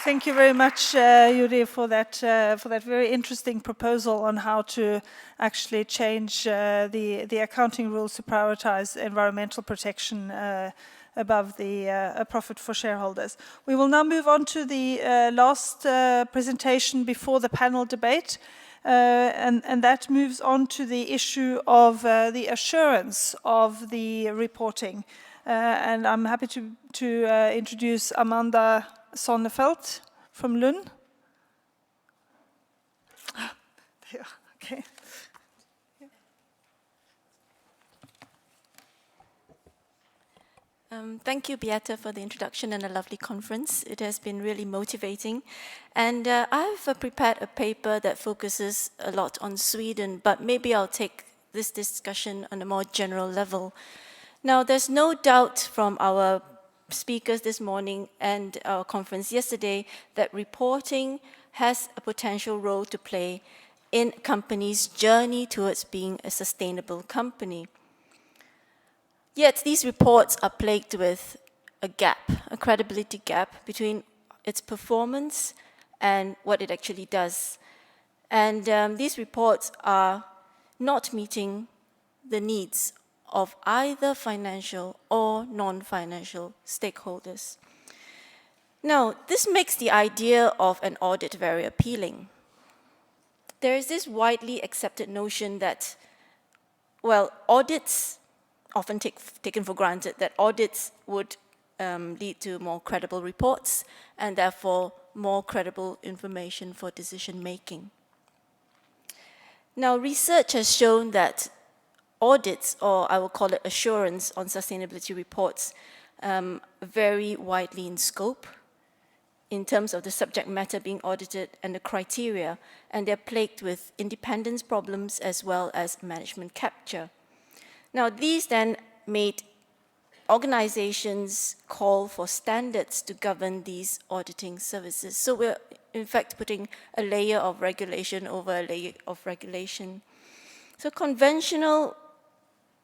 Thank you very much, Yuri, for that very interesting proposal on how to actually change the accounting rules to prioritize environmental protection above the profit for shareholders. We will now move on to the last presentation before the panel debate, and that moves on to the issue of the assurance of the reporting. And I'm happy to introduce Amanda Sonnerfeldt from Lund. There, okay. Thank you, Beata, for the introduction and a lovely conference. It has been really motivating. And I've prepared a paper that focuses a lot on Sweden, but maybe I'll take this discussion on a more general level. Now, there's no doubt from our speakers this morning and our conference yesterday that reporting has a potential role to play in companies' journey towards being a sustainable company. Yet these reports are plagued with a gap, a credibility gap between its performance and what it actually does. And these reports are not meeting the needs of either financial or non-financial stakeholders. Now, this makes the idea of an audit very appealing. There is this widely accepted notion that, well, audits, often taken for granted, that audits would lead to more credible reports and therefore more credible information for decision making. Now, research has shown that audits, or I will call it assurance on sustainability reports, vary widely in scope in terms of the subject matter being audited and the criteria, and they're plagued with independence problems as well as management capture. Now, these then made organizations call for standards to govern these auditing services. So we're, in fact, putting a layer of regulation over a layer of regulation. So conventional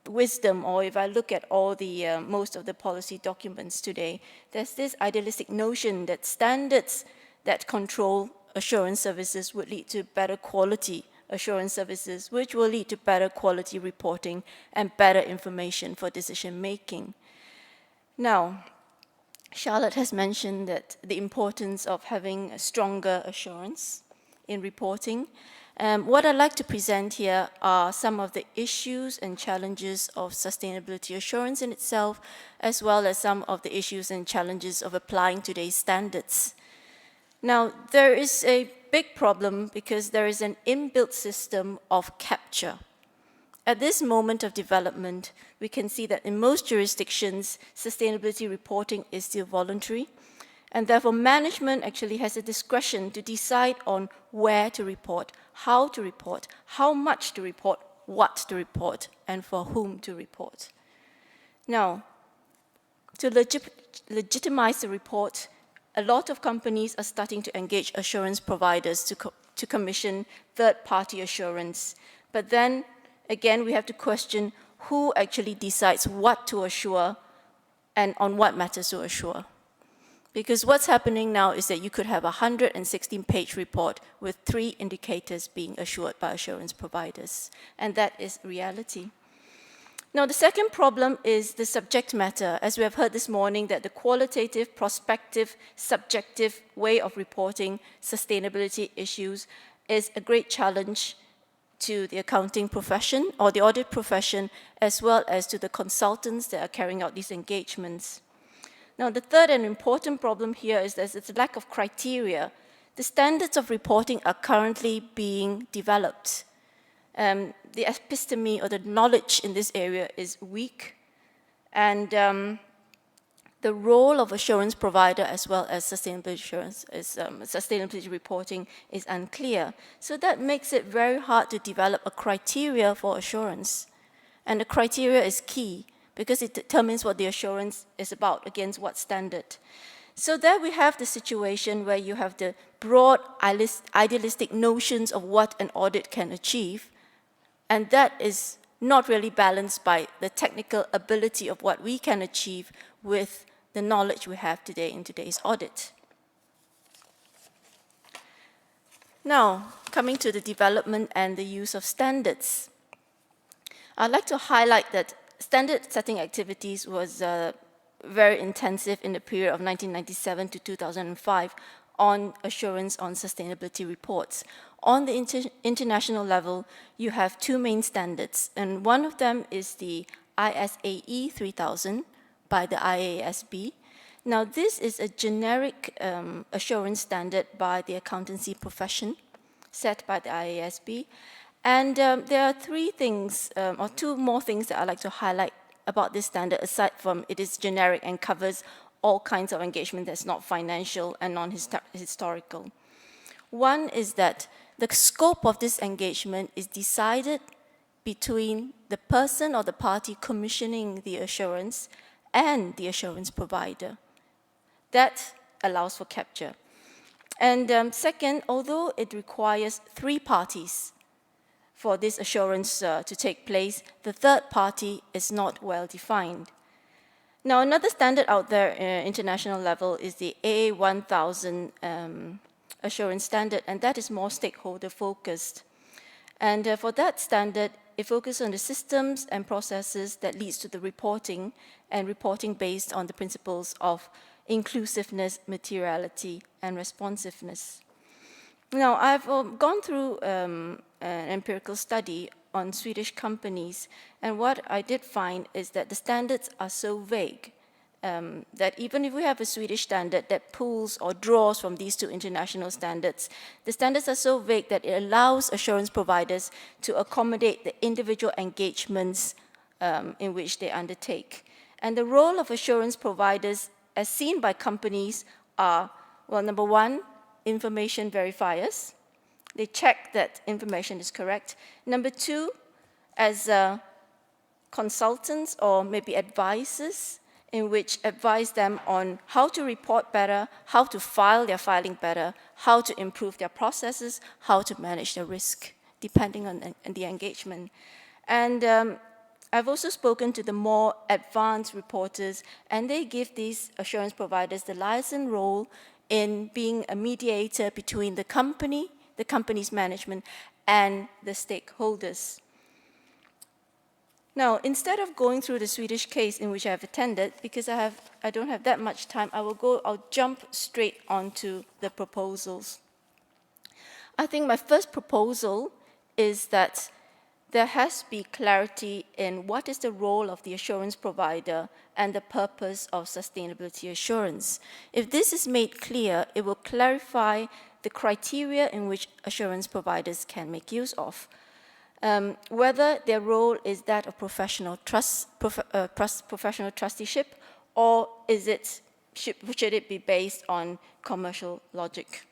wisdom, or if I look at all the most of the policy documents today, there's this idealistic notion that standards that control assurance services would lead to better quality assurance services, which will lead to better quality reporting and better information for decision making. Now, Charlotte has mentioned that the importance of having a stronger assurance in reporting. What I'd like to present here are some of the issues and challenges of sustainability assurance in itself, as well as some of the issues and challenges of applying today's standards. Now, there is a big problem because there is an inbuilt system of capture. At this moment of development, we can see that in most jurisdictions, sustainability reporting is still voluntary, and therefore management actually has a discretion to decide on where to report, how much to report, what to report, and for whom to report. Now, to legitimize the report, a lot of companies are starting to engage assurance providers to commission third-party assurance. But then, again, we have to question who actually decides what to assure and on what matters to assure. Because what's happening now is that you could have a 116-page report with 3 indicators being assured by assurance providers. And that is reality. Now, the second problem is the subject matter. As we have heard this morning, that the qualitative, prospective, subjective way of reporting sustainability issues is a great challenge to the accounting profession or the audit profession, as well as to the consultants that are carrying out these engagements. Now, the third and important problem here is that it's a lack of criteria. The standards of reporting are currently being developed. The episteme or the knowledge in this area is weak, and the role of assurance provider as well as sustainability reporting is unclear. So that makes it very hard to develop a criteria for assurance. And the criteria is key because it determines what the assurance is about, against what standard. So there we have the situation where you have the broad idealistic notions of what an audit can achieve, and that is not really balanced by the technical ability of what we can achieve with the knowledge we have today in today's audit. Now, coming to the development and the use of standards. I'd like to highlight that standard setting activities was very intensive in the period of 1997 to 2005 on assurance on sustainability reports. On the international level, you have two main standards, and one of them is the ISAE 3000 by the IASB. Now, this is a generic assurance standard by the accountancy profession set by the IASB. And there are three things, or two more things that I'd like to highlight about this standard, aside from it is generic and covers all kinds of engagement that's not financial and non-historical. One is that the scope of this engagement is decided between the person or the party commissioning the assurance and the assurance provider. That allows for capture. And second, although it requires three parties for this assurance to take place, the third party is not well defined. Now, another standard out there international level is the AA1000 assurance standard, and that is more stakeholder focused. And for that standard, it focuses on the systems and processes that leads to the reporting, and reporting based on the principles of inclusiveness, materiality, and responsiveness. Now, I've gone through an empirical study on Swedish companies, and what I did find is that the standards are so vague that even if we have a Swedish standard that pulls or draws from these two international standards, the standards are so vague that it allows assurance providers to accommodate the individual engagements in which they undertake. And the role of assurance providers, as seen by companies, are, well, number one, information verifiers. They check that information is correct. Number two, as consultants or maybe advisors, in which advise them on how to report better, how to file their filing better, how to improve their processes, how to manage the risk, depending on the engagement. And I've also spoken to the more advanced reporters, and they give these assurance providers the liaison role in being a mediator between the company's management, and the stakeholders. Now, instead of going through the Swedish case in which I have attended, because I don't have that much time, I'll jump straight onto the proposals. I think my first proposal is that there has to be clarity in what is the role of the assurance provider and the purpose of sustainability assurance. If this is made clear, it will clarify the criteria in which assurance providers can make use of. Whether their role is that of professional trusteeship, or should it be based on commercial logic?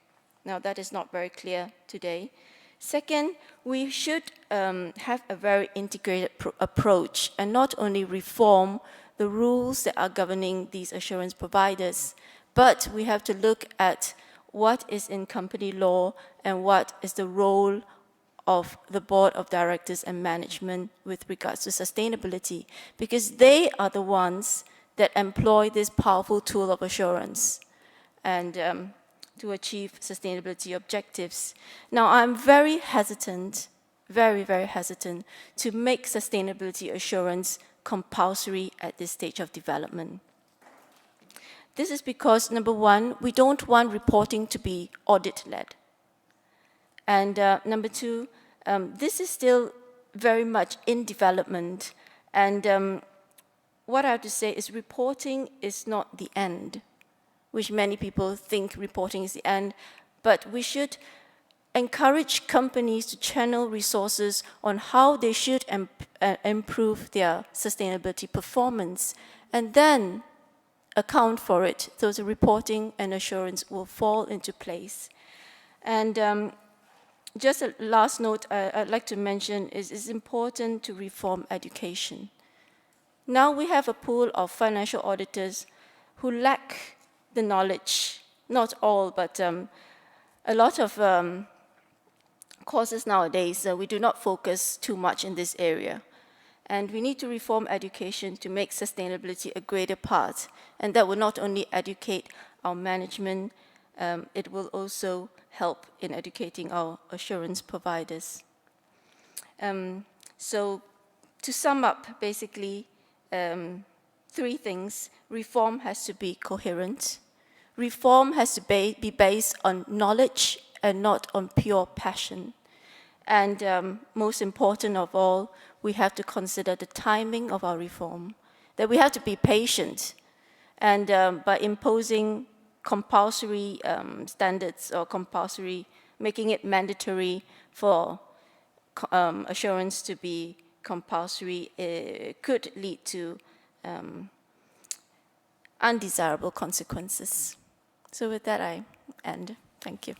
Now, that is not very clear today. Second, we should have a very integrated approach and not only reform the rules that are governing these assurance providers, but we have to look at what is in company law and what is the role of the board of directors and management with regards to sustainability, because they are the ones that employ this powerful tool of assurance and to achieve sustainability objectives. Now, I'm very hesitant, very, very hesitant to make sustainability assurance compulsory at this stage of development. This is because, number one, we don't want reporting to be audit-led. And number two, this is still very much in development. And what I have to say is reporting is not the end, which many people think reporting is the end. But we should encourage companies to channel resources on how they should improve their sustainability performance, and then account for it, so the reporting and assurance will fall into place. And just a last note I'd like to mention is it's important to reform education. Now we have a pool of financial auditors who lack the knowledge, not all, but a lot of courses nowadays, we do not focus too much in this area. And we need to reform education to make sustainability a greater part. And that will not only educate our management, it will also help in educating our assurance providers. So to sum up, basically, 3 things. Reform has to be coherent. Reform has to be based on knowledge and not on pure passion. And most important of all, we have to consider the timing of our reform, that we have to be patient. And by imposing compulsory standards or making it mandatory for assurance to be compulsory, could lead to undesirable consequences. So with that, I end. Thank you.